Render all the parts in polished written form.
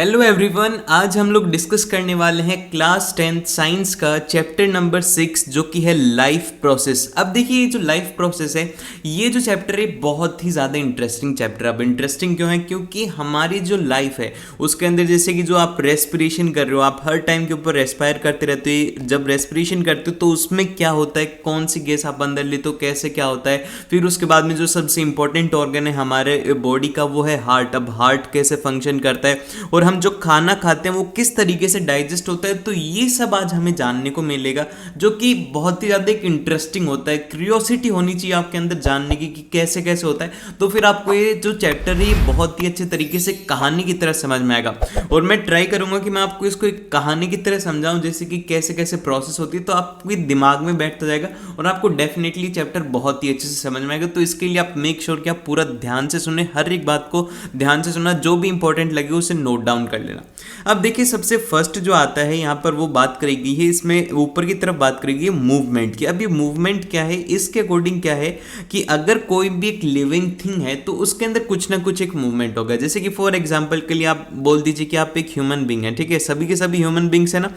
Hello everyone, आज हम लोग डिस्कस करने वाले हैं क्लास 10th साइंस का चैप्टर नंबर 6 जो कि है लाइफ प्रोसेस। अब देखिए ये जो लाइफ प्रोसेस है, ये जो चैप्टर है बहुत ही ज़्यादा इंटरेस्टिंग चैप्टर। अब इंटरेस्टिंग क्यों है? क्योंकि हमारी जो लाइफ है उसके अंदर जैसे कि जो आप रेस्पिरेशन कर रहे हो, आप हर टाइम के ऊपर रेस्पायर करते रहते हो। जब रेस्पिरेशन करते हो तो उसमें क्या होता है, कौन सी गैस आप अंदर लेते हो, कैसे क्या होता है। फिर उसके बाद में जो सबसे इंपॉर्टेंट ऑर्गन है हमारे बॉडी का वो है हार्ट। अब हार्ट कैसे फंक्शन करता है और हम जो खाना खाते हैं वो किस तरीके से डाइजेस्ट होता है, तो ये सब आज हमें जानने को मिलेगा, जो कि बहुत ही ज़्यादा एक इंटरेस्टिंग होता है। क्यूरियोसिटी होनी चाहिए आपके अंदर जानने की कि कैसे कैसे होता है। तो फिर आपको ये जो चैप्टर है ये बहुत ही अच्छे तरीके से कहानी की तरह समझ में आएगा और मैं ट्राई करूंगा कि मैं आपको इसको एक कहानी की तरह समझाऊं, जैसे कि कैसे कैसे प्रोसेस होती है, तो आपके दिमाग में बैठता जाएगा और आपको डेफिनेटली चैप्टर बहुत ही अच्छे से समझ में आएगा। तो इसके लिए आप मेक श्योर कि आप पूरा ध्यान से सुने, हर एक बात को ध्यान से सुनना, जो भी इंपॉर्टेंट लगे उसे नोट डाउन कर लेना। अब देखिए सबसे फर्स्ट जो आता है यहाँ पर वो बात करी गई है, इसमें ऊपर की तरफ बात करी गई है मूवमेंट की। अब ये मूवमेंट क्या है, इसके अकॉर्डिंग क्या है कि अगर कोई भी एक लिविंग थिंग है तो उसके अंदर कुछ ना कुछ एक मूवमेंट होगा। जैसे कि फॉर एग्जांपल के लिए आप बोल दीजिए कि आप एक ह्यूमन बींग है, ठीक है, सभी के सभी ह्यूमन बींग्स है ना।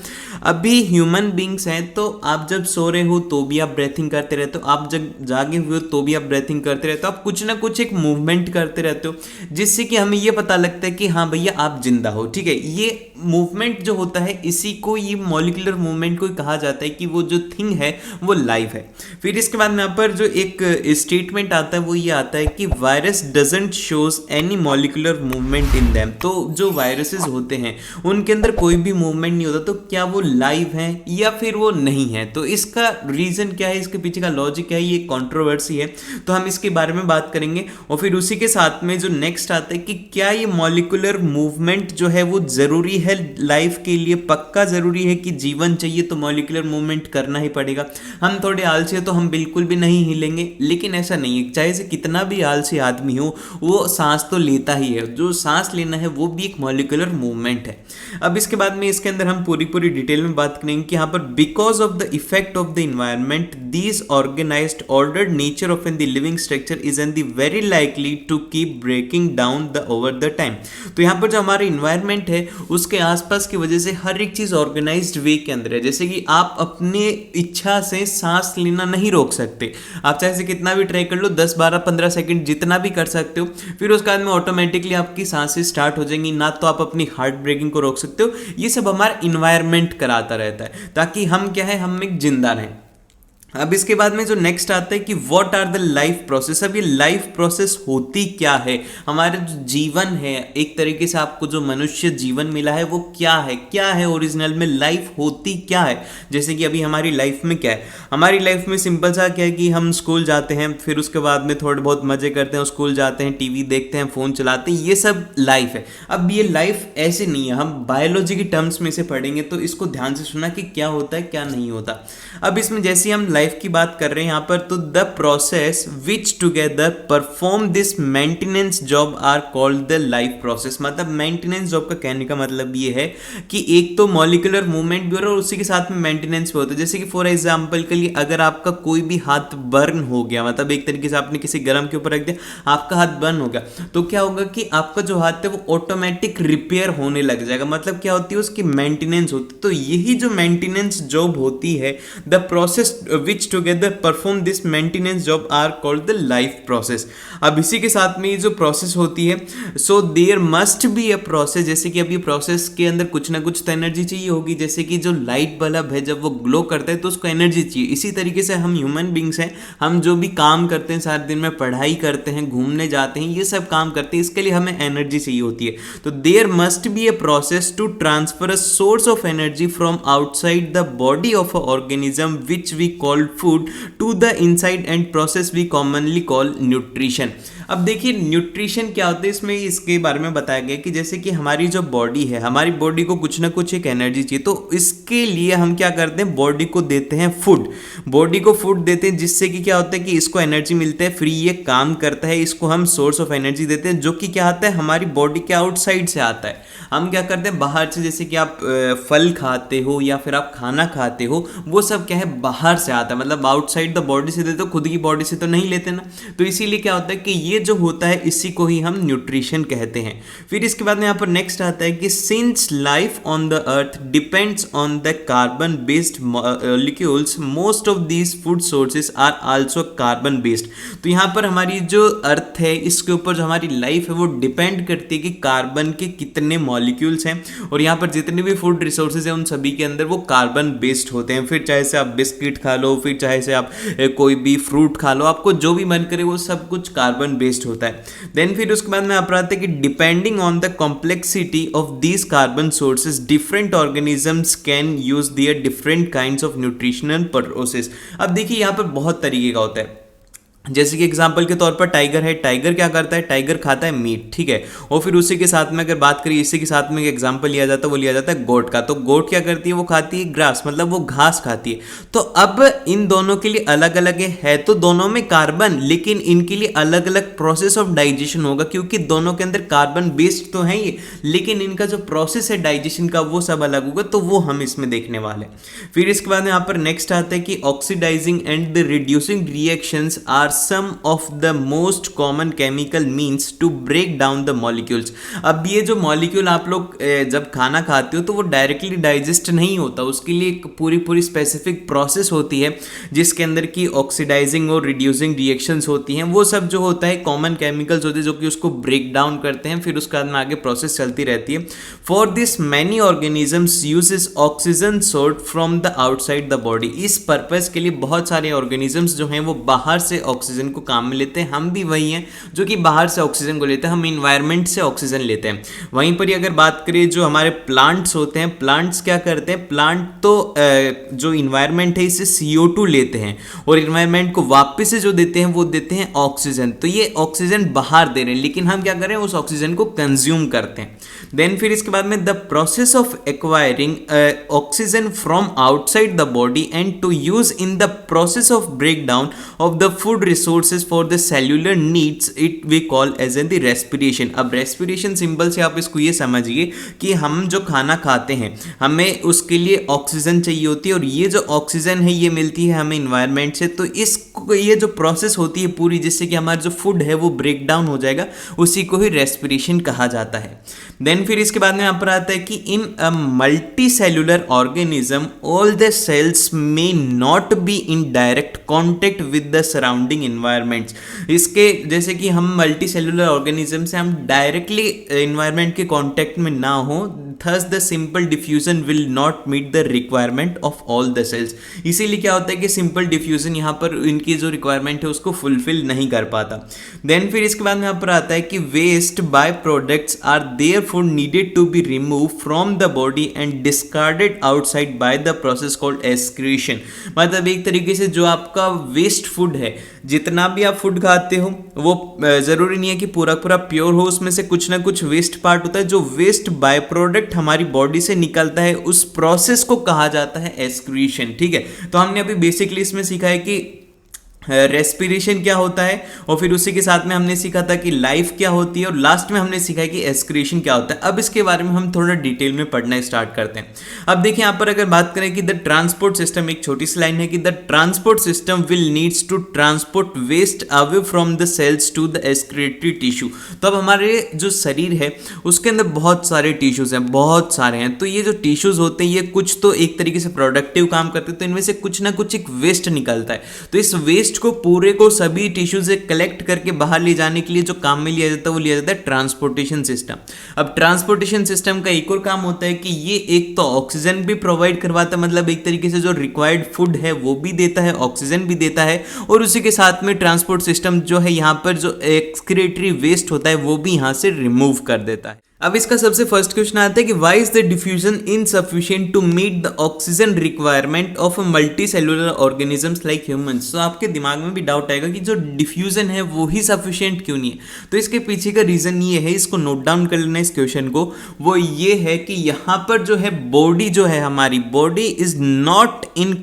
अभी ह्यूमन बींग्स हैं तो आप जब सो रहे हो तो भी आप ब्रेथिंग करते रहते हो, आप जब जागे हुए हो तो भी आप ब्रेथिंग करते रहते हो, आप कुछ ना कुछ एक मूवमेंट करते रहते हो, जिससे कि हमें ये पता लगता है कि हाँ भैया आप जिंदा हो, ठीक है। ये मूवमेंट जो होता है इसी को ये मॉलिक्यूलर मूवमेंट को कहा जाता है कि वो जो थिंग है वो लाइव है। फिर इसके बाद में यहाँ पर जो एक स्टेटमेंट आता है वो ये आता है कि virus doesn't shows any molecular movement in them. तो जो वायरसेस होते हैं उनके अंदर कोई भी मूवमेंट नहीं होता, तो क्या वो लाइव हैं या फिर वो नहीं है? तो इसका रीजन क्या है, इसके पीछे का लॉजिक क्या है, ये कंट्रोवर्सी है, तो हम इसके बारे में बात करेंगे। और फिर उसी के साथ में जो नेक्स्ट आता है कि क्या ये मॉलिक्यूलर मूवमेंट जो है वो जरूरी है लाइफ के लिए, पक्का जरूरी है कि जीवन चाहिए तो मॉलिक्यूलर मूवमेंट करना ही पड़ेगा। हम थोड़े आलसी है तो हम बिल्कुल भी नहीं हिलेंगे, लेकिन ऐसा नहीं है, चाहे से कितना भी आलसी आदमी हो वो सांस तो लेता ही है, जो सांस लेना है वो भी एक मॉलिक्यूलर मूवमेंट है। अब इसके बाद में इसके अंदर हम पूरी पूरी डिटेल में बात करेंगे कि यहाँ पर because of the effect of the environment these organised ordered nature of in the living structure is an the very likely to keep breaking down the over the time. तो यहाँ पर जो हमारा इन्वायरमेंट है उसके आसपास की वजह से हर एक चीज ऑर्गेनाइज्ड वे के अंदर है। जैसे कि आप अपने इच्छा से सांस लेना नहीं रोक सकते, आप चाहे से कितना भी ट्राई कर लो, 10 12 15 सेकंड जितना भी कर सकते हो, फिर उसके बाद में ऑटोमेटिकली आपकी सांसें स्टार्ट हो जाएंगी, ना तो आप अपनी हार्ट ब्रेकिंग को रोक सकते हो। ये सब हमारा इन्वायरमेंट कराता रहता है ताकि हम क्या है, हम एक जिंदा रहें। अब इसके बाद में जो नेक्स्ट आता है कि what are the life process. अब ये लाइफ प्रोसेस होती क्या है, हमारा जो जीवन है, एक तरीके से आपको जो मनुष्य जीवन मिला है वो क्या है ओरिजिनल में, लाइफ होती क्या है। जैसे कि अभी हमारी लाइफ में क्या है, हमारी लाइफ में सिंपल सा क्या है कि हम स्कूल जाते हैं, फिर उसके बाद में थोड़े बहुत मजे करते हैं, स्कूल जाते हैं, टीवी देखते हैं, फोन चलाते हैं, ये सब लाइफ है। अब ये लाइफ ऐसे नहीं है, हम बायोलॉजी की टर्म्स में से पढ़ेंगे तो इसको ध्यान से सुनना कि क्या होता है क्या नहीं होता। अब इसमें जैसे हम लाइफ की बात कर रहे हैं यहाँ पर, तो the process which together perform this maintenance job are called the life process. मतलब मेंटेनेंस जॉब का कहने का मतलब ये है कि एक तो मॉलिक्यूलर मूवमेंट भी हो रहा है और उसी के साथ में मेंटेनेंस भी होता है। जैसे कि फॉर एग्जांपल के लिए अगर आपका कोई भी हाथ बर्न हो गया, मतलब एक तरीके से आपने किसी गर्म के ऊपर रख दिया, आपका हाथ बर्न हो गया, तो क्या होगा कि आपका जो हाथ है वो ऑटोमेटिक रिपेयर होने लग जाएगा। मतलब क्या होती है, उसकी मेंटेनेंस होती है। तो यही जो मेंटेनेंस जॉब होती है, the process which together perform this maintenance job are called the life process। अब इसी के साथ में ये जो प्रोसेस होती है, so there must be a process। जैसे कि अभी प्रोसेस के अंदर कुछ ना कुछ तो एनर्जी चाहिए होगी। जैसे कि जो लाइट बल्ब है जब वो ग्लो करता है तो उसको एनर्जी चाहिए। इसी तरीके से हम ह्यूमन बींग्स हैं, हम जो भी काम करते हैं, सारे दिन में पढ़ाई करते हैं, घूमने जाते हैं, ये सब काम करते हैं, इसके लिए हमें एनर्जी चाहिए होती है। तो there must be a process to transfer a source of energy from outside the body of a organism which we call food to the inside and process we commonly call nutrition। अब देखिए nutrition क्या होता है, इसमें इसके बारे में बताया गया कि जैसे कि हमारी जो बॉडी है, हमारी बॉडी को कुछ ना कुछ एक एनर्जी चाहिए, तो इसके लिए हम क्या करते हैं, बॉडी को देते हैं फूड, बॉडी को फूड देते हैं, जिससे कि क्या होता है कि इसको एनर्जी मिलता है, फ्री ये काम करता है, इसको हम सोर्स ऑफ एनर्जी देते हैं, जो कि क्या आता है हमारी बॉडी के आउटसाइड से आता है। हम क्या करते हैं बाहर से, जैसे कि आप फल खाते हो या फिर आप खाना खाते हो, वो सब क्या है बाहर से आता है, मतलब आउटसाइड द बॉडी से देते हो, खुद की बॉडी से तो नहीं लेते ना। तो इसीलिए क्या होता है कि ये ये जो होता है इसी को ही हम न्यूट्रिशन कहते हैं। फिर इसके बाद में यहाँ पर नेक्स्ट आता है कि since life on the earth depends on the carbon based molecules most of these food sources are also carbon based. तो यहाँ पर हमारी जो अर्थ है इसके ऊपर जो हमारी लाइफ है वो डिपेंड करती है कि कार्बन के कितने मॉलिक्यूल्स हैं, और यहाँ पर जितने भी फूड रिसोर्सेज हैं उन सभी के अंदर वो कार्बन बेस्ड होते हैं। फिर चाहे से आप बिस्किट खा लो, फिर चाहे से आप कोई भी फ्रूट खा लो, आपको जो भी मन करे वो सब कुछ कार्बन बेस्ड होता है। देन फिर उसके बाद में आप आते हैं कि depending on the complexity of these carbon sources different organisms can use their different kinds of nutritional process. अब देखिए यहाँ पर बहुत तरीके का होता है, जैसे कि एग्जाम्पल के तौर पर टाइगर है, टाइगर क्या करता है, टाइगर खाता है मीट, ठीक है, और फिर उसी के साथ में अगर बात करिए इसी के साथ में एग्जाम्पल लिया जाता है वो लिया जाता है गोट का। तो गोट क्या करती है, वो खाती है ग्रास, मतलब वो घास खाती है। तो अब इन दोनों के लिए अलग अलग है तो दोनों में कार्बन, लेकिन इनके लिए अलग अलग प्रोसेस ऑफ डाइजेशन होगा, क्योंकि दोनों के अंदर कार्बन बेस्ड तो है ये, लेकिन इनका जो प्रोसेस है डाइजेशन का वो सब अलग होगा, तो वो हम इसमें देखने वाले। फिर इसके बाद यहाँ पर नेक्स्ट आता है कि oxidising and the reducing reactions are some of the most common chemical means to break down the molecules। अब ये जो मॉलिक्यूल आप लोग जब खाना खाते हो तो वो डायरेक्टली डाइजेस्ट नहीं होता, उसके लिए एक पूरी स्पेसिफिक प्रोसेस होती है जिसके अंदर की ऑक्सीडाइजिंग और रिड्यूसिंग रिएक्शंस होती हैं। वो सब जो होता है कॉमन केमिकल्स होते हैं जो कि उसको ब्रेक डाउन करते हैं, फिर उसके बाद में आगे प्रोसेस चलती रहती है। For this many organisms uses oxygen sort from the outside the body. इस पर्पज के लिए बहुत सारे ऑर्गेनिजम्स जो हैं वो बाहर से ऑक्सीजन को काम में लेते हैं। हम भी वही हैं जो कि बाहर से ऑक्सीजन को लेते हैं, हम इन्वायरमेंट से ऑक्सीजन लेते हैं। वहीं पर ही अगर बात करें जो हमारे प्लांट्स होते हैं, प्लांट्स क्या करते हैं, प्लांट तो जो इन्वायरमेंट है इससे CO2 लेते हैं और इन्वायरमेंट को वापस से जो देते हैं वो देते हैं ऑक्सीजन। तो ये ऑक्सीजन बाहर दे रहे हैं, लेकिन हम क्या कर रहे हैं, उस ऑक्सीजन को कंज्यूम करते हैं। देन फिर इसके बाद में the process of acquiring oxygen from outside the body and to use in the process of break down of the food resources for the cellular needs it we call as an the respiration. अब respiration symbol से आप इसको ये समझिए कि हम जो खाना खाते हैं हमें उसके लिए ऑक्सीजन चाहिए होती है, और ये जो ऑक्सीजन है ये मिलती है हमें इन्वायरमेंट से। तो इसको ये जो प्रोसेस होती है पूरी, जिससे कि हमारा जो फूड है वो ब्रेक डाउन हो जाएगा, उसी को ही रेस्पिरेशन कहा जाता है। देन फिर इसके बाद में यहाँ पर आता है कि in a multicellular organism all the cells may not be in direct contact with the surrounding environments. इसके जैसे कि हम मल्टी सेल्यूलर ऑर्गेनिज्म से हम डायरेक्टली इन्वायरमेंट के कॉन्टेक्ट में ना हो, thus the simple diffusion will not meet the requirement of all the cells। इसीलिए क्या होता है कि सिंपल डिफ्यूजन यहाँ पर इनकी जो रिक्वायरमेंट है उसको फुलफिल नहीं कर पाता। देन फिर इसके बाद में यहाँ पर आता है कि waste by products are therefore needed to be remove from the body and discarded outside by the process called excretion. मतलब एक तरीके से जो आपका वेस्ट फूड है, जितना भी आप फूड खाते हो वो ज़रूरी नहीं है कि पूरा प्योर हो, उसमें से कुछ ना कुछ वेस्ट पार्ट होता है। जो वेस्ट बाय प्रोडक्ट हमारी बॉडी से निकलता है उस प्रोसेस को कहा जाता है एक्सक्रीशन। ठीक है, तो हमने अभी बेसिकली इसमें सीखा है कि रेस्पिरेशन क्या होता है, और फिर उसी के साथ में हमने सीखा था कि लाइफ क्या होती है, और लास्ट में हमने सीखा है कि एक्सक्रीशन क्या होता है। अब इसके बारे में हम थोड़ा डिटेल में पढ़ना स्टार्ट करते हैं। अब देखिए यहाँ पर अगर बात करें कि द ट्रांसपोर्ट सिस्टम, एक छोटी सी लाइन है कि the transport system will needs to transport waste away from the cells to the excretory tissue. तो अब हमारे जो शरीर है उसके अंदर बहुत सारे टिश्यूज हैं, बहुत सारे हैं। तो ये जो टिश्यूज होते हैं ये कुछ तो एक तरीके से प्रोडक्टिव काम करते हैं, तो इनमें से कुछ ना कुछ एक वेस्ट निकलता है। तो इस वेस्ट को पूरे को सभी टिश्यू से कलेक्ट करके बाहर ले जाने के लिए जो काम में लिया जाता है वो लिया जाता है ट्रांसपोर्टेशन सिस्टम। अब ट्रांसपोर्टेशन सिस्टम का एक और काम होता है कि ये एक तो ऑक्सीजन भी प्रोवाइड करवाता है, मतलब एक तरीके से जो रिक्वायर्ड फूड है वो भी देता है, ऑक्सीजन भी देता है, और उसी के साथ में ट्रांसपोर्ट सिस्टम जो है यहाँ पर जो एक्सक्रीटरी वेस्ट होता है वो भी यहाँ से रिमूव कर देता है। अब इसका सबसे फर्स्ट क्वेश्चन आता है कि why is the diffusion insufficient to meet the oxygen requirement of multicellular organisms like humans. तो आपके दिमाग में भी डाउट आएगा कि जो डिफ्यूजन है वो ही सफिशिएंट क्यों नहीं है। तो इसके पीछे का रीजन ये है, इसको नोट डाउन कर लेना इस क्वेश्चन को, वो ये है कि यहाँ पर जो है बॉडी जो है हमारी body is not in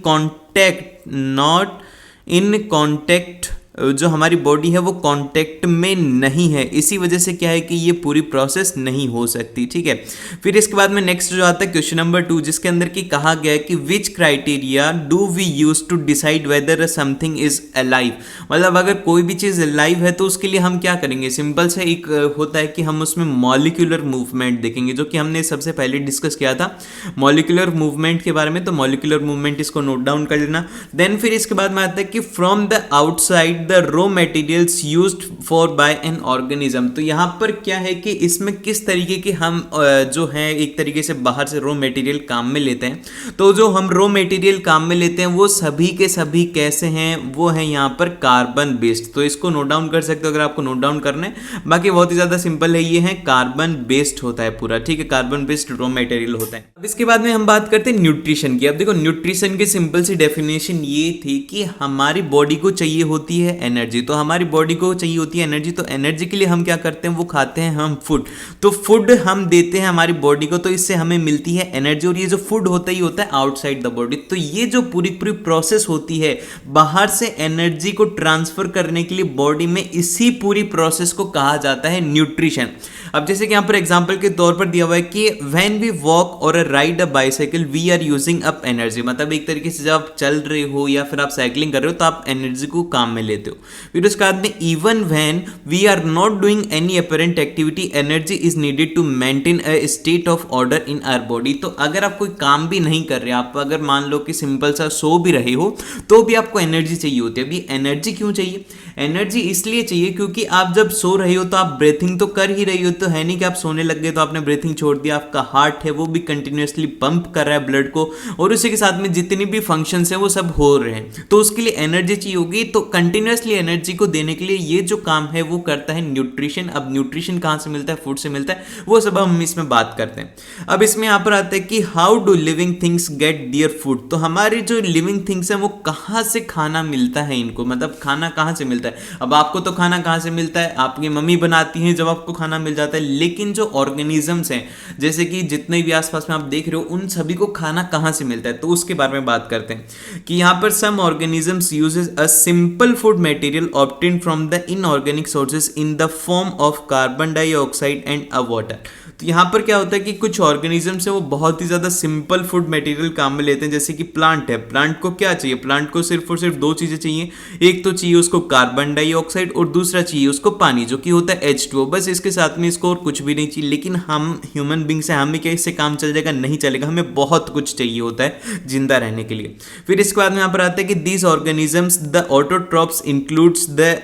contact जो हमारी बॉडी है वो कांटेक्ट में नहीं है, इसी वजह से क्या है कि ये पूरी प्रोसेस नहीं हो सकती, ठीक है। फिर इसके बाद में नेक्स्ट जो आता है क्वेश्चन नंबर 2, जिसके अंदर की कहा गया है कि which criteria do we use to decide whether something is alive. मतलब अगर कोई भी चीज़ अलाइव है तो उसके लिए हम क्या करेंगे, सिंपल से एक होता है कि हम उसमें मॉलिक्यूलर मूवमेंट देखेंगे, जो कि हमने सबसे पहले डिस्कस किया था मॉलिक्यूलर मूवमेंट के बारे में। तो मॉलिक्यूलर मूवमेंट इसको नोट डाउन कर लेना। देन फिर इसके बाद में आता है कि from the outside the raw materials used for by an organism. तो यहाँ पर क्या है कि इसमें किस तरीके के हम जो है एक तरीके से बाहर से रॉ मटेरियल काम में लेते हैं। तो जो हम रॉ मटेरियल काम में लेते हैं वो सभी के सभी कैसे हैं, वो है यहाँ पर कार्बन बेस्ड। तो इसको नोट डाउन कर सकते हो अगर आपको नोट डाउन करना है, बाकी बहुत ही ज्यादा सिंपल है, ये है कार्बन बेस्ड होता है पूरा, ठीक है, कार्बन बेस्ड रॉ मटेरियल होता है। अब इसके बाद में हम बात करते हैं न्यूट्रिशन की। अब देखो न्यूट्रिशन की सिंपल सी डेफिनेशन ये थी कि हमारी बॉडी को चाहिए होती है एनर्जी। तो हमारी बॉडी को चाहिए होती है एनर्जी, तो एनर्जी के लिए हम क्या करते हैं, वो खाते हैं हम फूड। तो फूड हम देते हैं हमारी बॉडी को, तो इससे हमें मिलती है एनर्जी, और ये जो फूड होता ही होता है आउटसाइड द बॉडी। तो ये जो पूरी पूरी प्रोसेस होती है बाहर से एनर्जी को ट्रांसफर करने के लिए बॉडी में, इसी पूरी प्रोसेस को कहा जाता है न्यूट्रिशन। अब जैसे कि यहाँ पर एग्जांपल के तौर पर दिया हुआ है कि व्हेन वी वॉक और ride a bicycle we are using up energy. मतलब एक तरीके से जब आप चल रहे हो या फिर आप साइकिलिंग कर रहे हो तो आप एनर्जी को काम में लेते हो। फिर उसके बाद में even when we are not doing any apparent activity energy is needed to maintain a state of order in our body. तो अगर आप कोई काम भी नहीं कर रहे, आप अगर मान लो कि सिंपल सा सो भी रहे हो तो भी आपको एनर्जी चाहिए होती है। अभी एनर्जी क्यों चाहिए, एनर्जी इसलिए चाहिए क्योंकि आप जब सो रहे हो तो आप ब्रीथिंग तो कर ही रही हो। तो है नहीं कि आप सोने लग गए तो आपने ब्रीथिंग छोड़ दिया, आपका हार्ट है वो भी कंटिन्यूअसली पंप कर रहा है ब्लड को, और उसी के साथ में जितनी भी फंक्शंस हैं वो सब हो रहे हैं। तो उसके लिए एनर्जी चाहिए होगी। तो कंटिन्यूअसली एनर्जी को देने के लिए ये जो काम है वो करता है न्यूट्रिशन। अब न्यूट्रिशन कहाँ से मिलता है, फूड से मिलता है, वो सब हम इसमें बात करते हैं। अब इसमें यहाँ पर आता है कि how do living things get their food. तो हमारी जो लिविंग थिंग्स हैं वो कहाँ से खाना मिलता है इनको, मतलब खाना कहाँ से मिलता है। अब आपको तो खाना कहाँ से मिलता है, आपकी मम्मी बनाती हैं जब आपको खाना मिल जाता है। लेकिन जो ऑर्गेनिजम्स हैं, जैसे कि जितने भी आसपास में आप देख रहे हो, उन सभी को खाना कहाँ से मिलता है, तो उसके बारे में बात करते हैं कि यहाँ पर some organisms uses a simple food material obtained from the inorganic sources in the form of carbon dioxide and a water. तो यहाँ पर क्या होता है कि कुछ ऑर्गेनिजम्स है वो बहुत ही ज़्यादा सिंपल फूड मटेरियल काम में लेते हैं। जैसे कि प्लांट है, प्लांट को क्या चाहिए, प्लांट को सिर्फ और सिर्फ दो चीज़ें चाहिए। एक तो चाहिए उसको कार्बन डाइऑक्साइड और दूसरा चाहिए उसको पानी, जो कि होता है H2O। बस इसके साथ में इसको और कुछ भी नहीं चाहिए। लेकिन हम ह्यूमन बींग्स हैं, हमें क्या इससे काम चल जाएगा, नहीं चलेगा, हमें बहुत कुछ चाहिए होता है जिंदा रहने के लिए। फिर इसके बाद में यहाँ पर आता है कि these organisms the autotrophs includes the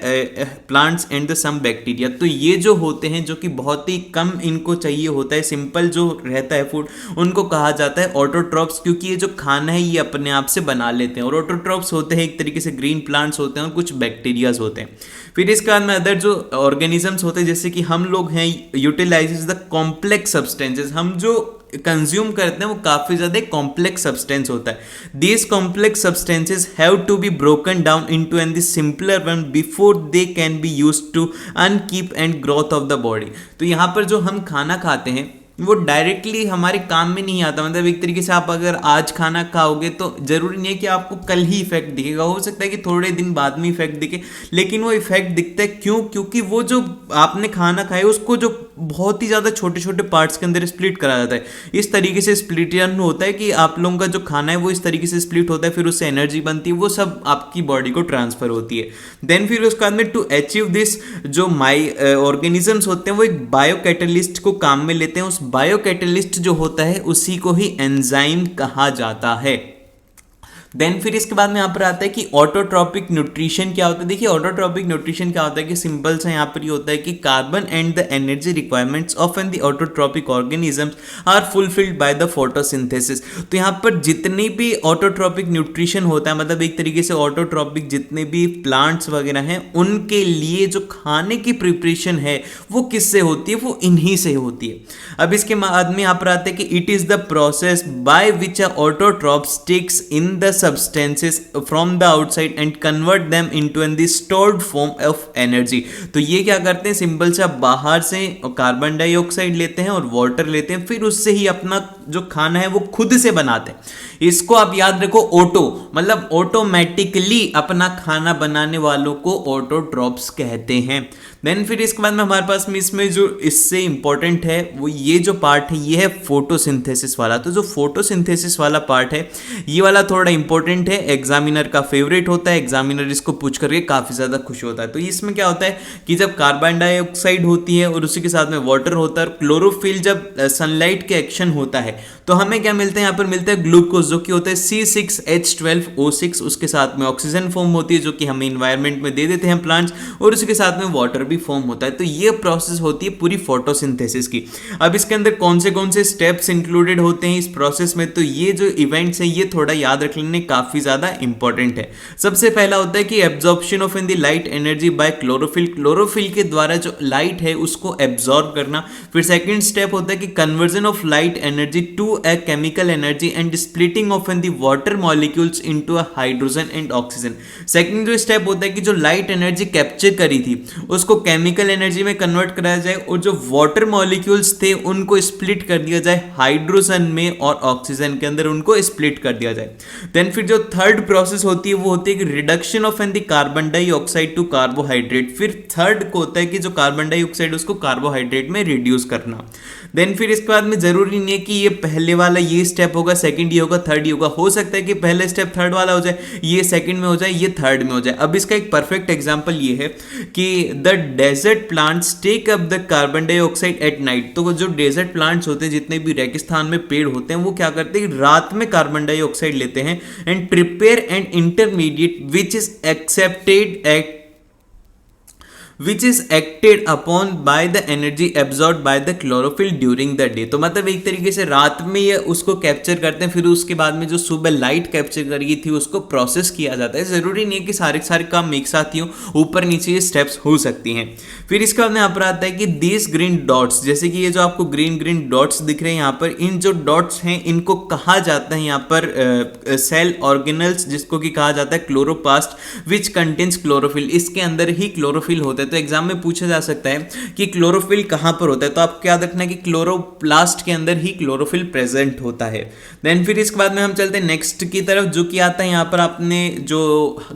plants and the some bacteria. तो ये जो होते हैं, जो कि बहुत ही कम इनको चाहिए होता है, सिंपल जो रहता है फूड, उनको कहा जाता है ऑटोट्रॉप्स, क्योंकि ये जो खाना है ये अपने आप से बना लेते हैं। और ऑटोट्रॉप्स होते हैं एक तरीके से ग्रीन प्लांट्स होते हैं और कुछ बैक्टीरियाज होते हैं। फिर इसके बाद में अदर जो ऑर्गेनिजम्स होते हैं, जैसे कि हम लोग हैं, यूटिलाइजेस द कॉम्प्लेक्स सब्सटेंसेस। हम जो कंज्यूम करते हैं वो काफी ज्यादा कॉम्प्लेक्स सब्सटेंस होता है। These complex substances have to be broken down into an the simpler one before they can be used to upkeep and growth of the body. तो यहाँ पर जो हम खाना खाते हैं वो डायरेक्टली हमारे काम में नहीं आता। मतलब एक तरीके से आप अगर आज खाना खाओगे तो जरूरी नहीं है कि आपको कल ही इफेक्ट दिखेगा, हो सकता है कि थोड़े दिन बाद में इफेक्ट दिखे, लेकिन वो इफेक्ट दिखता है क्यों, क्योंकि वो जो आपने खाना खाया उसको जो बहुत ही ज़्यादा छोटे छोटे पार्ट्स के अंदर स्प्लिट करा जाता है। इस तरीके से स्प्लिटन होता है कि आप लोगों का जो खाना है वो इस तरीके से स्प्लिट होता है, फिर उससे एनर्जी बनती है, वो सब आपकी बॉडी को ट्रांसफर होती है। देन फिर उसके बाद में टू अचीव दिस जो ऑर्गेनिजम्स होते हैं वो एक बायो कैटलिस्ट को काम में लेते हैं। उस बायो कैटलिस्ट जो होता है उसी को ही एंजाइम कहा जाता है। देन फिर इसके बाद में यहाँ पर आता है कि ऑटोट्रॉपिक न्यूट्रिशन क्या होता है। देखिए ऑटोट्रॉपिक न्यूट्रिशन क्या होता है कि सिंपल सा यहाँ पर ये होता है कि carbon and the energy requirements of an the autotrophic organisms are fulfilled by the photosynthesis. तो यहाँ पर जितनी भी ऑटोट्रॉपिक न्यूट्रिशन होता है, मतलब एक तरीके से ऑटोट्रॉपिक जितने भी प्लांट्स वगैरह हैं, उनके लिए जो खाने की प्रिपरेशन है वो किससे होती है, वो इन्हीं से होती है। अब इसके बाद में यहाँ पर आते हैं कि it is the process by which autotrophs takes in the substances from the outside and convert them into the stored form of energy। तो ये क्या करते हैं, सिंपल से आप बाहर से कार्बन डाइऑक्साइड लेते हैं और वाटर लेते हैं, फिर उससे ही अपना जो खाना है वो खुद से बनाते हैं। इसको आप याद रखो, ऑटो मतलब ऑटोमेटिकली अपना खाना बनाने वालों को ऑटोट्रॉप्स कहते हैं। देन फिर इसके बाद में हमारे पास में इसमें जो इससे इंपॉर्टेंट है वो ये जो पार्ट है ये है फोटोसिंथेसिस वाला। तो जो फोटोसिंथेसिस वाला पार्ट है ये वाला थोड़ा इंपॉर्टेंट है, एग्जामिनर का फेवरेट होता है, एग्जामिनर इसको पूछ करके काफ़ी ज़्यादा खुश होता है। तो इसमें क्या होता है कि जब कार्बन डाइऑक्साइड होती है और उसी के साथ में वाटर होता है, क्लोरोफिल जब सनलाइट के एक्शन होता है तो हमें क्या मिलता है, यहाँ पर मिलता है ग्लूकोज जो कि होता है C6H12O6, उसके साथ में ऑक्सीजन फॉर्म होती है जो कि हमें इन्वायरमेंट में दे देते हैं प्लांट्स, और उसके साथ में वाटर भी फॉर्म होता है। तो ये प्रोसेस होती है पूरी फोटोसिंथेसिस की। अब इसके अंदर कौन से स्टेप्स इंक्लूडेड होते हैं इस प्रोसेस में, तो ये जो इवेंट्स है ये थोड़ा याद रख लेने काफी ज्यादा इंपॉर्टेंट है। सबसे पहला होता है कि absorption of in the light energy by chlorophyll, chlorophyll के द्वारा जो लाइट है उसको एब्जॉर्ब करना। फिर सेकंड स्टेप होता है कि conversion of light energy to a chemical energy and splitting of in the water molecules into a hydrogen and oxygen. Second जो स्टेप होता है कि जो लाइट एनर्जी कैप्चर करी थी उसको केमिकल एनर्जी में कन्वर्ट कराया जाए और जो वाटर मॉलिक्यूल्स थे उनको स्प्लिट कर दिया जाए हाइड्रोजन में और ऑक्सीजन के अंदर उनको स्प्लिट कर दिया जाए। देन फिर जो थर्ड प्रोसेस होती है वो होती है कि reduction of an the carbon dioxide to carbohydrate. फिर थर्ड को होता है कि जो कार्बन डाइऑक्साइड उसको कार्बोहाइड्रेट में रिड्यूस करना। देन फिर इसके बाद में जरूरी नहीं है कि ये पहले वाला ये स्टेप होगा, सेकंड ये होगा, थर्ड ये होगा। हो सकता है कि पहले स्टेप थर्ड वाला हो जाए, ये सेकंड में हो जाए, ये थर्ड में हो जाए। अब इसका एक परफेक्ट एग्जांपल ये है कि the desert plants take up the carbon dioxide at night. तो जो डेजर्ट प्लांट्स होते हैं, जितने भी रेगिस्तान में पेड़ होते हैं, वो क्या करते हैं, रात में कार्बन डाइऑक्साइड लेते हैं and prepare an intermediate which is acted upon by the energy absorbed by the chlorophyll during the day। तो मतलब एक तरीके से रात में ये उसको कैप्चर करते हैं, फिर उसके बाद में जो सुबह लाइट कैप्चर करी थी उसको प्रोसेस किया जाता है। जरूरी नहीं है कि सारे काम एक साथ ही हो, ऊपर नीचे ये स्टेप्स हो सकती हैं। फिर इसके बाद में यहाँ पर आता है कि दीज ग्रीन डॉट्स, जैसे कि ये जो आपको ग्रीन डॉट्स दिख रहे हैं यहाँ पर, इन जो डॉट्स हैं इनको कहा जाता है यहाँ पर सेल ऑर्गेनल्स, जिसको कि कहा जाता है क्लोरोप्लास्ट विच कंटेन्स क्लोरोफिल। इसके अंदर ही क्लोरोफिल होता है। तो एग्जाम में पूछा जा सकता है कि क्लोरोफिल कहां पर होता है, तो आपको याद रखना है कि क्लोरोप्लास्ट के अंदर ही क्लोरोफिल प्रेजेंट होता है। देन फिर इसके बाद में हम चलते हैं नेक्स्ट की तरफ, जो कि आता है यहाँ पर आपने जो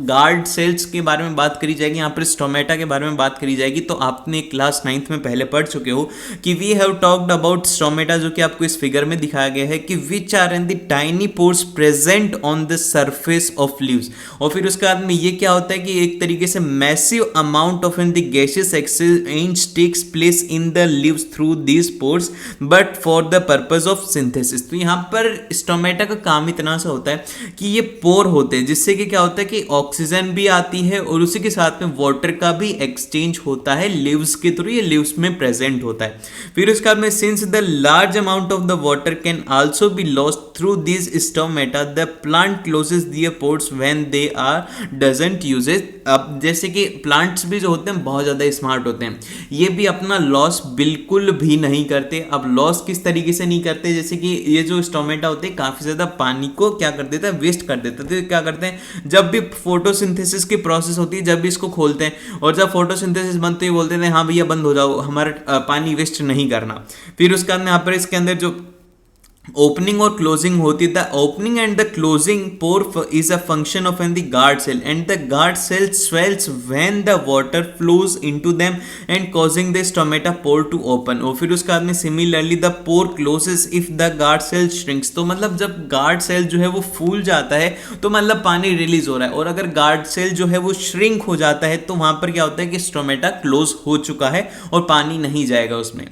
गार्ड सेल्स के बारे में बात करी जाएगी, यहाँ पर स्टोमेटा के बारे में बात करी जाएगी। तो आपने क्लास 9th में पहले पढ़ चुके हो कि we have talked about stomata, जो कि आपको इस फिगर में दिखाया गया है कि which are in the tiny pores present on the surface of leaves. और फिर उसके बाद में ये क्या होता है कि एक तरीके से massive amount of in the gaseous exchange takes place in the leaves through these pores but for the purpose of synthesis। तो यहाँ पर स्टोमेटा का काम इतना सा होता है कि ये पोर होते हैं, जिससे कि क्या होता है कि ऑक्सीजन भी आती है और उसी के साथ में वाटर का भी एक्सचेंज होता है लीव्स के थ्रू, ये लीव्स में प्रेजेंट होता है। फिर उसके बाद में since the large amount of the water can also be lost through this stomata the plant closes their pores when they are doesn't use it. अब जैसे कि प्लांट्स भी जो होते हैं बहुत ज़्यादा स्मार्ट होते हैं, ये भी अपना लॉस बिल्कुल भी नहीं करते। अब लॉस किस तरीके से नहीं करते, जैसे कि ये जो स्टोमेटा होते हैं काफ़ी ज़्यादा पानी को क्या कर देता है, वेस्ट कर देता है। तो क्या करते हैं, जब भी फोटोसिंथेसिस की प्रोसेस होती है, जब भी इसको खोलते हैं और जब फोटोसिंथेसिस बंद, तो ये बोलते हैं हाँ भैया बंद हो जाओ, हमारा पानी वेस्ट नहीं करना। फिर उसके बाद यहाँ पर इसके अंदर जो ओपनिंग और क्लोजिंग होती है, the opening and the closing pore is a function of an the guard cell and the guard cell swells when the water flows into them and causing the stomata pore to open. और फिर उसके बाद में similarly the pore closes if the guard cell shrinks. तो मतलब जब guard cell जो है वो फूल जाता है तो मतलब पानी रिलीज हो रहा है, और अगर गार्ड सेल जो है वो श्रिंक हो जाता है तो वहां पर क्या होता है कि स्टोमेटा क्लोज हो चुका है और पानी नहीं जाएगा उसमें।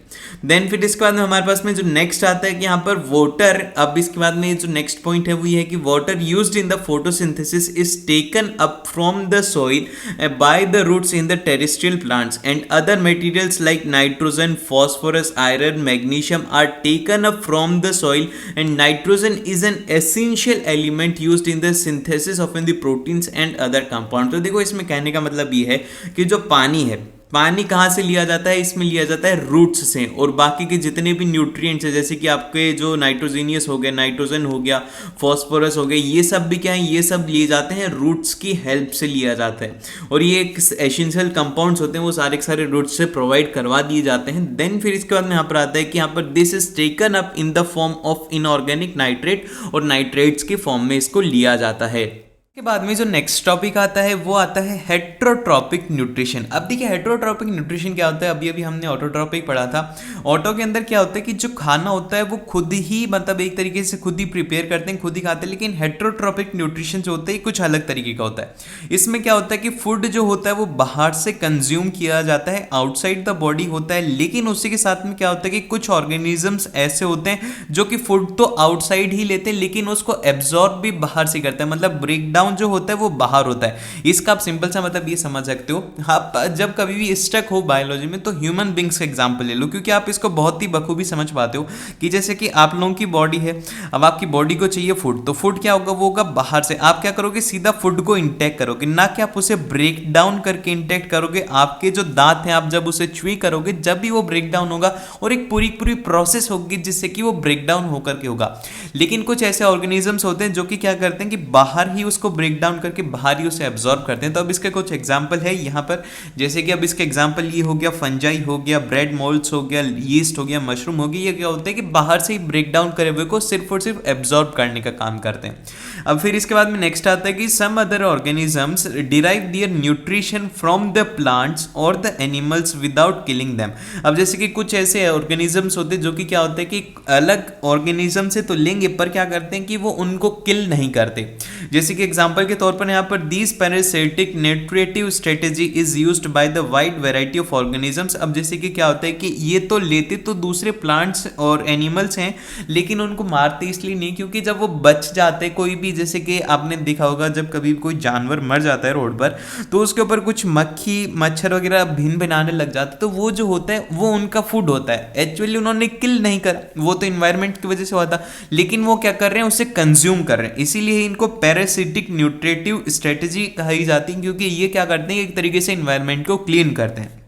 देन फिर इसके बाद में हमारे पास में जो नेक्स्ट आता है कि यहाँ पर वाटर, अब इसके बाद में जो नेक्स्ट पॉइंट है वो ये है कि water used in the photosynthesis is taken up from the soil by the roots in the terrestrial plants and other materials like nitrogen, phosphorus, iron, magnesium are taken up from the soil and nitrogen is an essential element used in the synthesis of in the proteins and other compound. तो देखो इसमें कहने का मतलब ये है कि जो पानी है पानी कहाँ से लिया जाता है, इसमें लिया जाता है रूट्स से, और बाकी के जितने भी न्यूट्रिएंट्स हैं जैसे कि आपके जो नाइट्रोजीनियस हो गया, नाइट्रोजन हो गया, फॉस्फोरस हो गया, ये सब भी क्या है, ये सब लिए जाते हैं रूट्स की हेल्प से लिया जाता है। और ये एक एसेंशियल कंपाउंड्स होते हैं, वो सारे के सारे रूट्स से प्रोवाइड करवा दिए जाते हैं। देन फिर इसके बाद में यहाँ पर आता है कि यहाँ पर this is taken up in the form of inorganic nitrate, और नाइट्रेट्स के फॉर्म में इसको लिया जाता है। के बाद में जो नेक्स्ट टॉपिक आता है वो आता है हेट्रोट्रॉपिक न्यूट्रिशन। अब देखिए हेट्रोट्रॉपिक न्यूट्रिशन क्या होता है, अभी अभी हमने ऑटोट्रॉपिक पढ़ा था। ऑटो के अंदर क्या होता है कि जो खाना होता है वो खुद ही मतलब एक तरीके से खुद ही प्रिपेयर करते हैं, खुद ही खाते हैं। लेकिन हेट्रोट्रॉपिक न्यूट्रिशन जो होता है कुछ अलग तरीके का होता है। इसमें क्या होता है कि फूड जो होता है वो बाहर से कंज्यूम किया जाता है, आउटसाइड द बॉडी होता है, लेकिन उसी के साथ में क्या होता है कि कुछ ऑर्गेनिजम्स ऐसे होते हैं जो कि फूड तो आउटसाइड ही लेते हैं लेकिन उसको एब्जॉर्ब भी बाहर से करते हैं, मतलब ब्रेकडाउन जो होता है वो बाहर होता है। इसका आप सिंपल सा मतलब ये समझ सकते हो, आप जब कभी भी स्टक हो बायोलॉजी में तो ह्यूमन बींग्स का एग्जांपल ले लो, क्योंकि आप इसको बहुत ही बखूबी समझ पाते हो कि जैसे कि आप लोगों की बॉडी है, अब आपकी बॉडी को चाहिए फूड, तो फूड क्या होगा, वो होगा बाहर से। आप क्या करोगे, सीधा फूड को इंटेक करोगे, ना कि आप उसे ब्रेक डाउन करके इंटेक्ट करोगे। आपके जो दांत हैं आप जब उसे च्युई करोगे जब भी वो ब्रेक डाउन होगा, और एक पूरी पूरी प्रोसेस होगी जिससे कि वो ब्रेक डाउन होकर के होगा। लेकिन कुछ ऐसे ऑर्गेनिजम्स होते हैं जो कि क्या करते हैं कि बाहर ही उसको ब्रेक डाउन करके बाहर ही उसे एब्जॉर्ब करते हैं। तो अब इसके कुछ एग्जांपल है यहाँ पर, जैसे कि अब इसके एग्जांपल ये हो गया फंजाई हो गया, ब्रेड मोल्ड्स हो गया, यीस्ट हो गया, मशरूम हो गया। ये क्या होता है कि बाहर से ही ब्रेक डाउन करे हुए को सिर्फ और सिर्फ एब्जॉर्ब करने का काम करते हैं। अब फिर इसके बाद में नेक्स्ट आता है कि some other organisms derive their nutrition from the plants और the animals without killing them. अब जैसे कि कुछ ऐसे ऑर्गेनिजम्स होते हैं जो कि क्या होता है कि अलग ऑर्गेनिज्म से तो लेंगे पर क्या करते हैं कि वो उनको किल नहीं करते। जैसे कि एग्जांपल के तौर पर यहाँ पर these parasitic nutritive strategy is used by the wide variety of organisms. अब जैसे कि क्या होता है कि ये तो लेते तो दूसरे प्लांट्स और एनिमल्स हैं लेकिन उनको मारते इसलिए नहीं क्योंकि जब वो बच जाते कोई भी, जैसे कि आपने देखा होगा जब कभी कोई जानवर मर जाता है रोड पर तो उसके ऊपर कुछ मक्खी मच्छर वगैरह भिन भिनाने लग जाते, तो वो जो होता है वो उनका फूड होता है। एक्चुअली उन्होंने किल नहीं करा, वो तो इन्वायरमेंट की वजह से हुआ था, लेकिन वो क्या कर रहे हैं उसे कंज्यूम कर रहे हैं। इसीलिए इनको पैरासिटिक न्यूट्रिटिव स्ट्रेटेजी कही जाती है, क्योंकि ये क्या करते हैं एक तरीके से इन्वायरमेंट को क्लीन करते हैं।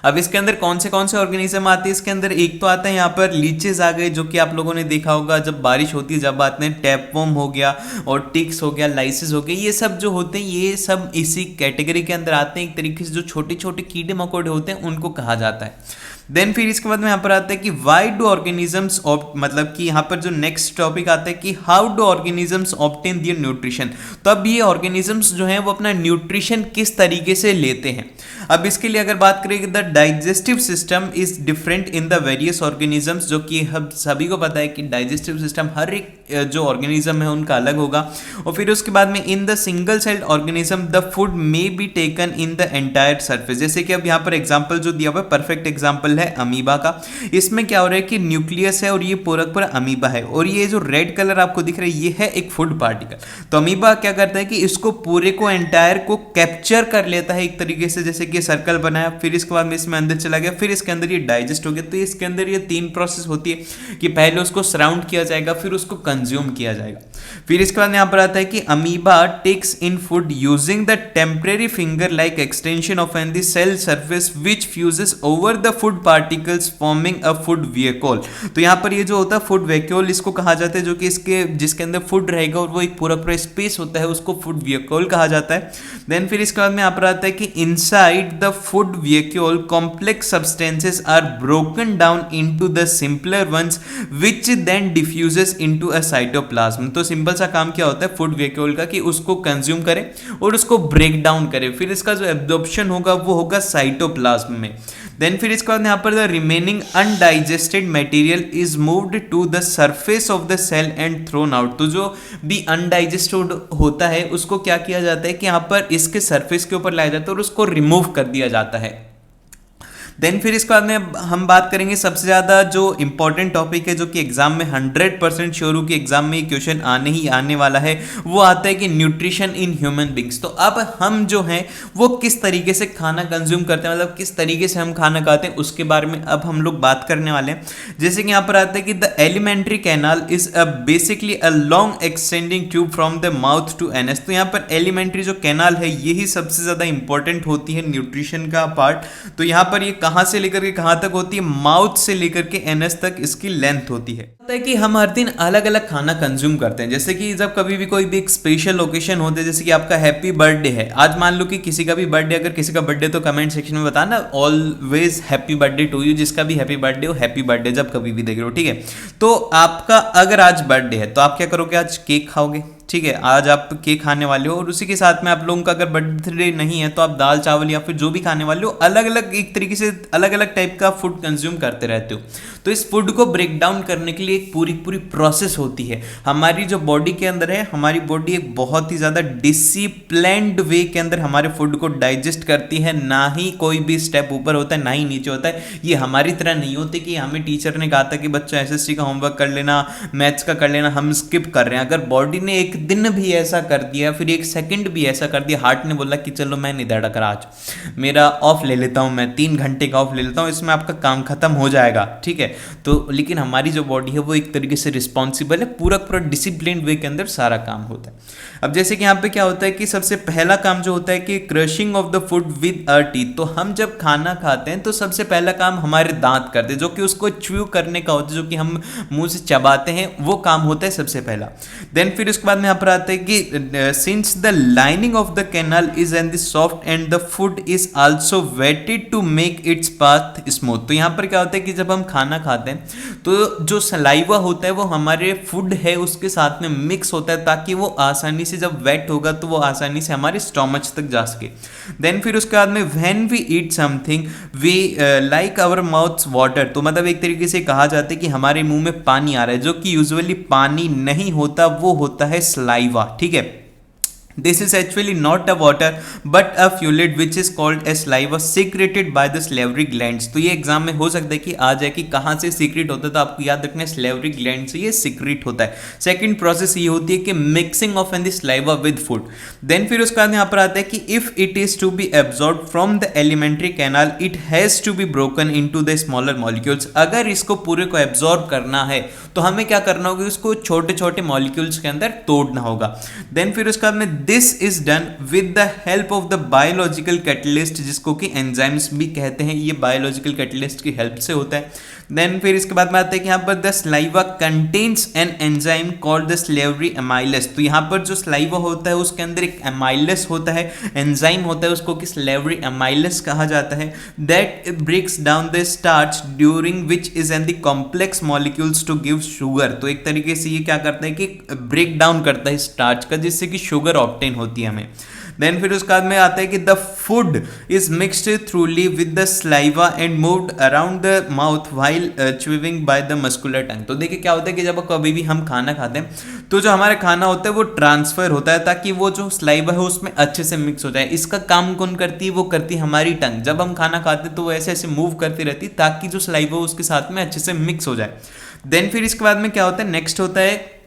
अब इसके अंदर कौन से ऑर्गेनिज्म आते हैं, इसके अंदर एक तो आता है यहाँ पर लीचेस आ गए, जो कि आप लोगों ने देखा होगा जब बारिश होती है जब आते हैं, टैपवर्म हो गया और टिक्स हो गया, लाइसिस हो गए, ये सब जो होते हैं ये सब इसी कैटेगरी के अंदर आते हैं। एक तरीके से जो छोटे छोटे कीड़े मकोड़े होते हैं उनको कहा जाता है। देन फिर इसके बाद में यहाँ पर आता है कि वाई डू ऑर्गेनिजम्स, मतलब कि यहाँ पर जो नेक्स्ट टॉपिक आता है कि how do organisms obtain their nutrition. तो अब ये ऑर्गेनिजम्स जो हैं वो अपना न्यूट्रिशन किस तरीके से लेते हैं। अब इसके लिए अगर बात करें the digestive system is different in the various organisms, जो कि हम सभी को पता है कि डाइजेस्टिव सिस्टम हर एक जो ऑर्गेनिज्म है उनका अलग होगा। और फिर उसके बाद में in the single celled organism the food may be taken in the entire surface. जैसे कि अब यहाँ पर एग्जांपल जो दिया हुआ है परफेक्ट एग्जांपल है अमीबा का। इसमें क्या हो रहा है कि न्यूक्लियस है और ये पूरा पूरा अमीबा है, और ये जो रेड कलर आपको दिख रहा है ये है एक फूड पार्टिकल। तो अमीबा क्या करता है कि इसको पूरे को एंटायर को कैप्चर कर लेता है एक तरीके से, जैसे कि सर्कल बनाया, फिर इसके बाद में इसमें अंदर चला गया, फिर इसके अंदर ये डाइजेस्ट हो गया। तो इसके अंदर ये तीन प्रोसेस होती है कि पहले उसको सराउंड किया जाएगा, फिर उसको कंज्यूम किया जाएगा। फिर इसके बाद यहाँ पर आता है कि amoeba takes in food using the temporary finger like extension of an the cell surface which fuses over the food particles forming a food vacuole. तो यहाँ पर ये जो होता है फूड वेक्यूल इसको कहा जाता है, जो कि इसके जिसके अंदर फूड रहेगा और वो एक पूरा पूरा स्पेस होता है उसको फूड वेक्यूल कहा जाता है। देन फिर इसके बाद में यहाँ पर आता है कि inside the food vacuole complex substances are broken down into the simpler ones which then diffuses into a cytoplasm. तो सिंपल सा काम क्या होता है फूड वेक्यूल का कि उसको कंज्यूम करे और उसको ब्रेक डाउन करे, फिर इसका जो एब्जॉर्प्शन होगा वो होगा साइटोप्लाज्म में। देन फिर इसके बाद यहाँ पर the remaining undigested material is moved to the surface of the cell and thrown out. तो जो भी अनडाइजेस्टेड होता है उसको क्या किया जाता है कि यहाँ पर इसके सरफेस के ऊपर लाया जाता है और उसको रिमूव कर दिया जाता है। देन फिर इसके बाद में हम बात करेंगे सबसे ज़्यादा जो इंपॉर्टेंट टॉपिक है, जो कि एग्जाम में 100% श्योर हूँ कि एग्जाम में ये क्वेश्चन आने ही आने वाला है, वो आता है कि न्यूट्रिशन इन ह्यूमन बींग्स। तो अब हम जो हैं वो किस तरीके से खाना कंज्यूम करते हैं, मतलब किस तरीके से हम खाना खाते हैं, उसके बारे में अब हम लोग बात करने वाले हैं। जैसे कि यहाँ पर आता है कि the alimentary canal is a basically a long extending tube from the mouth to anus. तो यहाँ पर एलिमेंट्री जो कैनाल है यही सबसे ज़्यादा इंपॉर्टेंट होती है न्यूट्रिशन का पार्ट। तो यहाँ पर ये कहाँ से लेकर के कहाँ तक होती है, माउथ से लेकर के एनस तक इसकी लेंथ होती है। होता है कि हम हर दिन अलग अलग खाना कंज्यूम करते हैं। जैसे कि जब कभी भी कोई भी एक स्पेशल ओकेशन होते हैं, जैसे कि आपका हैप्पी बर्थडे है, आज मान लो कि किसी का भी बर्थडे, अगर किसी का बर्थडे तो कमेंट सेक्शन में बताना always happy birthday to you, जिसका भी हैप्पी बर्थडे हो हैप्पी बर्थडे जब कभी भी देख रहे हो, ठीक है। तो आपका अगर आज बर्थडे है तो आप क्या करोगे, आज केक खाओगे, ठीक है, आज आप केक खाने वाले हो, और उसी के साथ में आप लोगों का अगर बर्थडे नहीं है तो आप दाल चावल या फिर जो भी खाने वाले हो, अलग अलग एक तरीके से अलग अलग टाइप का फूड कंज्यूम करते रहते हो। तो इस फूड को ब्रेक डाउन करने के लिए एक पूरी पूरी प्रोसेस होती है। हमारी जो बॉडी के अंदर है, हमारी बॉडी एक बहुत ही ज़्यादा डिसिप्लिन्ड वे के अंदर हमारे फूड को डाइजेस्ट करती है, ना ही कोई भी स्टेप ऊपर होता है ना ही नीचे होता है। ये हमारी तरह नहीं होते कि हमें टीचर ने कहा था कि बच्चा एसएससी का होमवर्क कर लेना, मैथ्स का कर लेना, हम स्किप कर रहे हैं। अगर बॉडी ने एक दिन भी ऐसा कर दिया, फिर एक सेकंड भी ऐसा कर दिया, हार्ट ने बोला कि चलो मैं नहीं दौड़ा कर, आज मेरा ऑफ ले लेता हूं, मैं 3 घंटे का ऑफ ले लेता हूं, इसमें आपका काम खत्म हो जाएगा, ठीक है। तो लेकिन हमारी जो बॉडी है वो एक तरीके से रिस्पॉन्सिबल है, पूरा पूरा डिसिप्लिन वे के अंदर सारा काम होता है। अब जैसे कि यहाँ पे क्या होता है कि सबसे पहला काम जो होता है कि crushing of the food with our teeth. तो हम जब खाना खाते हैं तो सबसे पहला काम हमारे दांत करते हैं, जो कि उसको च्यू करने का होता है, जो कि हम मुंह से चबाते हैं, वो काम होता है सबसे पहला। देन फिर उसके बाद में यहाँ पर आता है कि since the lining of the canal is and the soft and the food is also wetted to make its path smooth. तो यहाँ पर क्या होता है कि जब हम खाना खाते हैं तो जो सलाइवा होता है वो हमारे फूड है उसके साथ में मिक्स होता है, ताकि वो आसानी से जब वेट होगा तो वो आसानी से हमारे स्टोमच तक जा सके। देन फिर उसके बाद में when we eat something we like our mouths water. तो मतलब एक तरीके से कहा जाता है कि हमारे मुंह में पानी आ रहा है, जो कि यूजुअली पानी नहीं होता, वो होता है सलाइवा, ठीक है। This is actually not a water but a fluid which is called as saliva secreted by the salivary glands। तो ये एग्जाम में हो सकता है कि आ जाए कि कहाँ से सीक्रेट होता है, तो आपको याद रखना है salivary gland से ये सीक्रेट होता है। सेकंड प्रोसेस ये होती है कि mixing of an the saliva with food। Then फिर उसके बाद यहाँ पर आता है कि if it is to be absorb from the alimentary canal it has to be broken into the smaller molecules. अगर इसको पूरे को एब्जॉर्ब करना है तो हमें क्या करना होगा, उसको छोटे छोटे मॉलिक्यूल्स के अंदर तोड़ना होगा। देन फिर उसके बाद में this is done with the help of the biological catalyst, जिसको कि एंजाइम्स भी कहते हैं, ये बायोलॉजिकल कैटलिस्ट की हेल्प से होता है। देन फिर इसके बाद में आता है कि यहाँ पर the saliva contains an enzyme called the salivary amylase. तो यहाँ पर जो सलाइवा होता है उसके अंदर एक एमाइलस होता है, एंजाइम होता है, उसको कि स्लेवरी एमाइलस कहा जाता है। That breaks down the starch during which is an the complex molecules to give sugar. तो एक तरीके से ये क्या करता है कि ब्रेक डाउन करता है स्टार्च का, जिससे कि शुगर ऑब्टेन होती है हमें। देन फिर उसके बाद में आता है कि the food is mixed thoroughly with the saliva and moved around the mouth while chewing by the muscular tongue. तो देखिए क्या होता है कि जब कभी भी हम खाना खाते हैं तो जो हमारा खाना होता है वो ट्रांसफर होता है, ताकि वो जो स्लाइवा है उसमें अच्छे से मिक्स हो जाए। इसका काम कौन करती है, वो करती है हमारी टंग। जब हम खाना खाते हैं तो वो ऐसे ऐसे मूव करती रहती है ताकि जो स्लाइवा है उसके साथ में अच्छे से मिक्स हो जाए। देन फिर इसके बाद में क्या होता है, नेक्स्ट होता है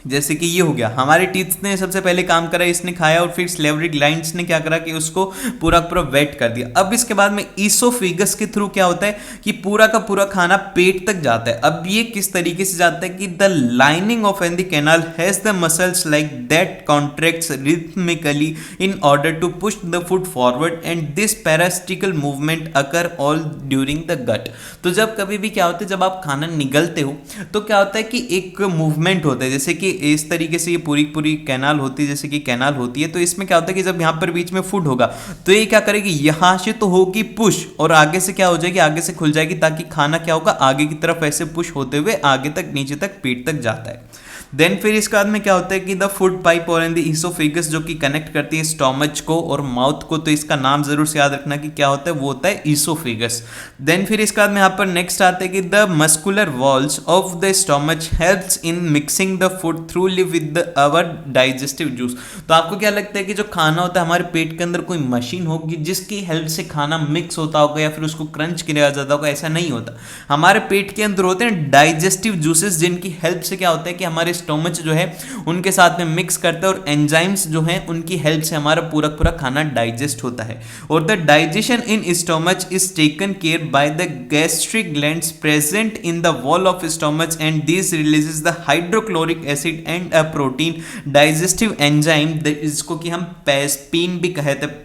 जैसे कि ये हो गया, हमारे टीथ ने सबसे पहले काम करा, इसने खाया, और फिर स्लेवरी ग्लैंड्स ने क्या करा कि उसको पूरा पूरा वेट कर दिया। अब इसके बाद में ईसोफेगस के थ्रू क्या होता है कि पूरा का पूरा खाना पेट तक जाता है। अब ये किस तरीके से जाता है कि the lining of an the canal has the muscles like that contracts rhythmically in order to push the food forward and this peristaltic movement occur all during the gut. तो जब कभी भी क्या होता है, जब आप खाना निगलते हो तो क्या होता है कि एक मूवमेंट होता है, जैसे कि इस तरीके से ये पूरी पूरी कैनाल होती है, जैसे कि कैनाल होती है। तो इसमें क्या होता है कि जब यहाँ पर बीच में फूड होगा तो ये क्या करेगी, यहाँ से तो होगी पुश और आगे से क्या हो जाएगी, आगे से खुल जाएगी, ताकि खाना क्या होगा आगे की तरफ ऐसे पुश होते हुए आगे तक नीचे तक पेट तक जाता है। देन फिर इसके बाद में क्या होता है कि द फूड पाइप और द ईसोफेगस जो कि कनेक्ट करती है स्टोमच को और माउथ को, तो इसका नाम जरूर से याद रखना कि क्या होता है, वो होता है ईसोफेगस। देन फिर इसके बाद में यहाँ पर नेक्स्ट आता है कि the muscular walls of the stomach helps in mixing the food thoroughly with our digestive juice. तो आपको क्या लगता है कि जो खाना होता है हमारे पेट के अंदर कोई मशीन होगी जिसकी हेल्प से खाना मिक्स होता होगा या फिर उसको क्रंच किया जाता होगा? ऐसा नहीं होता। हमारे पेट के अंदर होते हैं डाइजेस्टिव जूसेस जिनकी हेल्प से क्या होता है कि हमारे स्टोमच जो है उनके साथ में मिक्स करता है और एंजाइम्स जो हैं उनकी हेल्प से हमारा पूरा पूरा खाना डाइजेस्ट होता है। और the digestion in stomach is taken care by the gastric glands present in the wall of stomach and this releases the hydrochloric acid and a protein digestive enzyme, इसको कि हम पेस्पीन भी कहते हैं।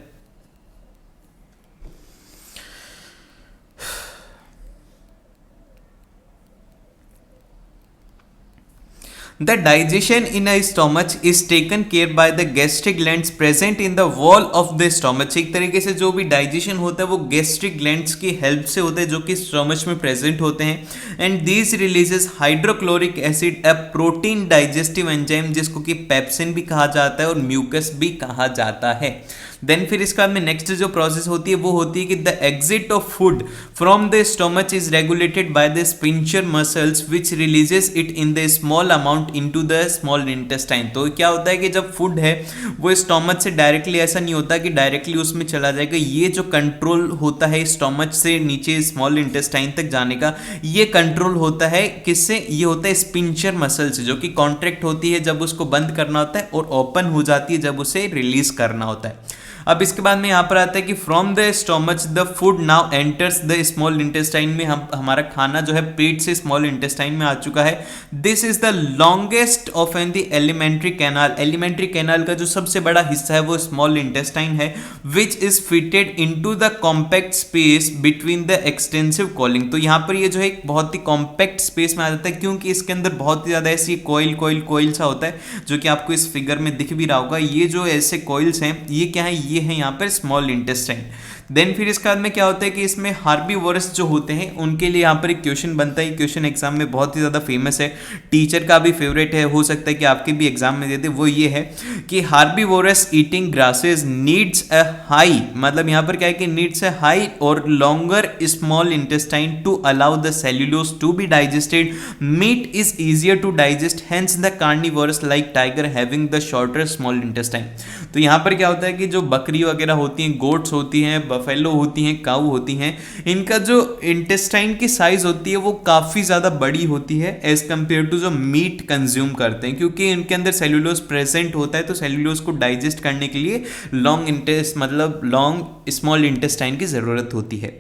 The digestion in a stomach is taken care by the gastric glands present in the wall of the stomach। एक तरीके से जो भी डाइजेशन होता है वो गैस्ट्रिक ग्लैंड्स की हेल्प से होता है जो कि स्टोमच में प्रेजेंट होते हैं। And this releases hydrochloric acid, a protein digestive enzyme जिसको कि पेप्सिन भी कहा जाता है और म्यूकस भी कहा जाता है। देन फिर इसके बाद में नेक्स्ट जो प्रोसेस होती है वो होती है कि the exit of food from the stomach is regulated by the sphincter muscles which releases it in the small amount into the small intestine. तो क्या होता है कि जब फूड है वो स्टोमच से डायरेक्टली, ऐसा नहीं होता कि डायरेक्टली उसमें चला जाएगा, ये जो कंट्रोल होता है स्टोमच से नीचे स्मॉल इंटेस्टाइन तक जाने का, ये कंट्रोल होता है किससे? ये होता है स्पिंचर मसल से, जो कि कॉन्ट्रैक्ट होती है जब उसको बंद करना होता है और ओपन हो जाती है जब उसे रिलीज करना होता है। अब इसके बाद में यहाँ पर आता है कि from the stomach the food now enters the small intestine में, हमारा खाना जो है पेट से स्मॉल इंटेस्टाइन में आ चुका है। This is the longest of an the alimentary canal. Alimentary canal का जो सबसे बड़ा हिस्सा है वो स्मॉल इंटेस्टाइन है, which is fitted into the compact space between the extensive calling. तो यहाँ पर ये जो है एक बहुत ही कॉम्पैक्ट स्पेस में आ जाता है क्योंकि इसके अंदर बहुत ही ज्यादा ऐसी कोयल सा होता है जो कि आपको इस फिगर में दिख भी रहा होगा। ये जो ऐसे कोयल्स हैं ये क्या है? ये है यहाँ पर स्मॉल इंटेस्टाइन। देन फिर इसके बाद में क्या होता है कि इसमें हार्बीवोरस जो होते हैं उनके लिए यहाँ पर एक क्वेश्चन बनता है, क्वेश्चन एग्जाम में बहुत ही ज़्यादा फेमस है, टीचर का भी फेवरेट है, हो सकता है कि आपके भी एग्जाम में दे दे। वो ये है कि herbivorous eating grasses needs a high, मतलब यहाँ पर क्या है कि नीड्स अ हाई और longer small intestine to allow the cellulose to be digested. Meat is easier to digest, hence the carnivorous like tiger having the shorter small intestine. तो यहाँ पर क्या होता है कि जो बकरी वगैरह होती हैं, गोट्स होती हैं, बफेलो होती हैं, काऊ होती हैं, इनका जो इंटेस्टाइन की साइज होती है वो काफ़ी ज़्यादा बड़ी होती है एज कम्पेयर टू जो मीट कंज्यूम करते हैं, क्योंकि इनके अंदर सेल्यूलोज प्रेजेंट होता है। तो सेल्यूलोज को डाइजेस्ट करने के लिए लॉन्ग स्मॉल इंटेस्टाइन की ज़रूरत होती है।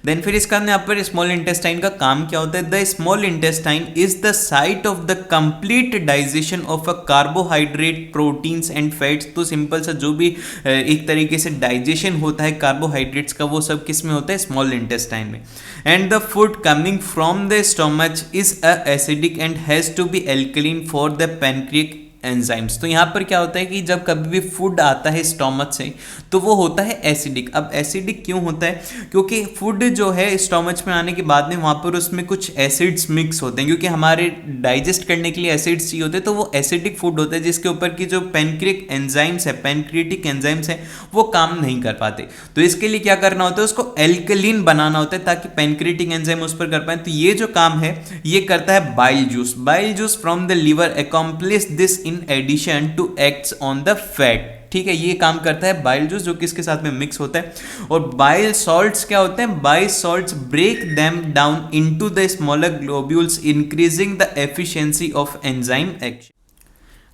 देन फिर इसका यहाँ पर स्मॉल इंटेस्टाइन का काम क्या होता है? The small intestine is the site of the complete digestion of a carbohydrate, proteins and fats. तो सिंपल सा जो भी एक तरीके से डाइजेशन होता है कार्बोहाइड्रेट्स का वो सब किस में होता है? स्मॉल इंटेस्टाइन में। And the food coming from the stomach is a acidic and has to be alkaline for the pancreatic enzymes. तो यहाँ पर क्या होता है कि जब कभी भी फूड आता है स्टोमच से तो वो होता है एसिडिक। अब एसिडिक क्यों होता है? क्योंकि फूड जो है स्टोमच में आने के बाद में वहाँ पर उसमें कुछ एसिड्स मिक्स होते हैं, क्योंकि हमारे डाइजेस्ट करने के लिए एसिड्स चाहिए होते हैं, तो वो एसिडिक फूड होता है जिसके ऊपर की जो पैनक्रिएटिक एंजाइम्स है वो काम नहीं कर पाते। तो इसके लिए क्या करना होता है? उसको एल्कलीन बनाना होता है ताकि पैनक्रिएटिक एंजाइम उस पर कर पाए। तो ये जो काम है ये करता है bile juice from the liver accomplish this in addition to acts on the fat. ठीक है, ये काम करता है बाइल जूस जो किसके साथ में मिक्स होता है। और बाइल सॉल्ट्स क्या होते हैं? Bile salts break them down into the smaller globules increasing the efficiency of enzyme action.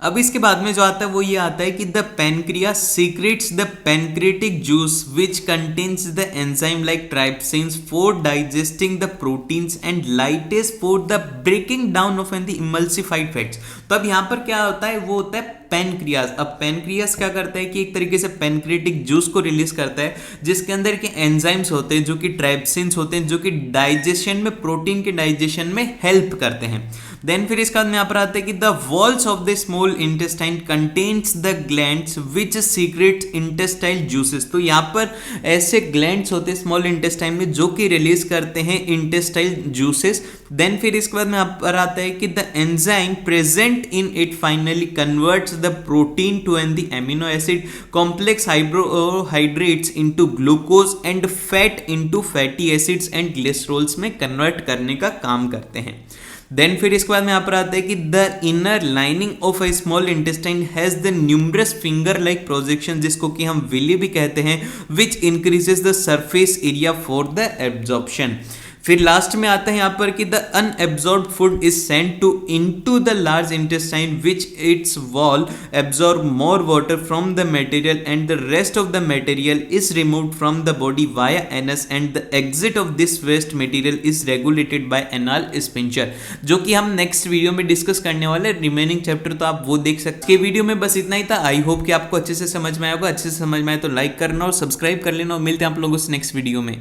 अब इसके बाद में जो आता है वो ये आता है कि the pancreas secretes the pancreatic juice which contains the enzyme like trypsins for digesting the proteins and lipase for the breaking down of an the emulsified fats. तो अब यहाँ पर क्या होता है? वो होता है पैनक्रियास। अब पैनक्रियास क्या करता है कि एक तरीके से पैनक्रिएटिक जूस को रिलीज करता है जिसके अंदर के एंजाइम्स होते हैं जो कि ट्राइप्सिन्स होते हैं जो कि डाइजेशन में, प्रोटीन के डाइजेशन में हेल्प करते हैं। देन फिर इसके बाद में यहाँ पर आता है कि the walls of the small intestine contains the glands which secret intestinal juices. तो यहाँ पर ऐसे ग्लैंड्स होते हैं स्मॉल इंटेस्टाइन में जो कि रिलीज करते हैं इंटेस्टाइल जूसेस। देन फिर इसके बाद में यहाँ पर आता है कि the enzyme present in it finally converts the protein to an the amino acid complex hydrates into glucose and fat into fatty acids and glycerols में कन्वर्ट करने का काम करते हैं। देन फिर इसके बाद में यहाँ पर आता है कि the inner lining of a small intestine has the numerous finger like projection, जिसको कि हम विली भी कहते हैं, which increases the surface area for the absorption. फिर लास्ट में आता है यहाँ पर कि the unabsorbed food is sent to into the large intestine which its wall absorb more water from the material and the rest of the material is removed from the body via anus and the exit of this waste material is regulated by anal sphincter, जो कि हम next video में discuss करने वाले remaining chapter, तो आप वो देख सकते हैं। वीडियो में बस इतना ही था। आई होप कि आपको अच्छे से समझ में आएगा। अच्छे से समझ में आए तो लाइक करना और सब्सक्राइब कर लेना और मिलते हैं आप लोगों से नेक्स्ट वीडियो में।